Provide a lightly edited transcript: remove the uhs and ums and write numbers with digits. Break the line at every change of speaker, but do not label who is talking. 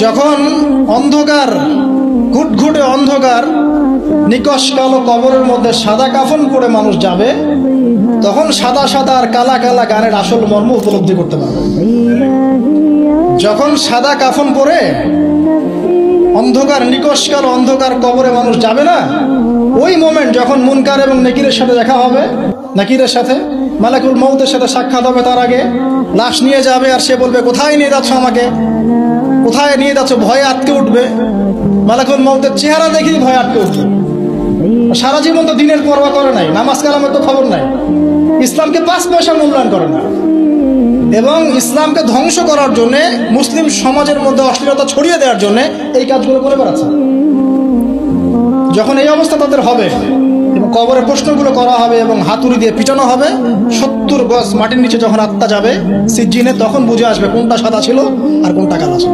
যখন অন্ধকার, ঘুটঘুটে অন্ধকার, নিকশ কালো কবরের মধ্যে সাদা কাফন পরে মানুষ যাবে, তখন সাদা সাদা আর কালা কালা গানের আসল মর্ম উপলব্ধি করতে পারবে। যখন সাদা কাফন পরে অন্ধকার, নিকশ কালো অন্ধকার কবরে মানুষ যাবে না, ওই মোমেন্ট যখন মুনকার এবং নেকিরের সাথে দেখা হবে, নাকিরের সাথে মালাকুল মউতের সাথে সাক্ষাৎ হবে, তার আগে লাশ নিয়ে যাবে আর সে বলবে, কোথায় নিয়ে যাচ্ছ আমাকে, কোথায় নিয়ে যাচ্ছ? ভয়ে আটকে উঠবে। মালাকুল মউতের চেহারা দেখেই ভয়ে আটকে উঠবে। সারা জীবন তো দিনের পরোয়া করে নাই, নামাজ কালামের তো খবর নাই, ইসলামকে 5 পয়সা মূল্যায়ন করে না, এবং ইসলামকে ধ্বংস করার জন্য, মুসলিম সমাজের মধ্যে অশ্লীলতা ছড়িয়ে দেওয়ার জন্য এই কাজগুলো করে বেড়াচ্ছে। যখন এই অবস্থা তাদের হবে এবং কবরে প্রশ্নগুলো করা হবে এবং হাতুড়ি দিয়ে পিটানো হবে, 70 গজ মাটির নিচে যখন আত্মা যাবে সিজ্জিনে, তখন বুঝে আসবে কোনটা সাদা ছিল আর কোনটা কালো ছিল।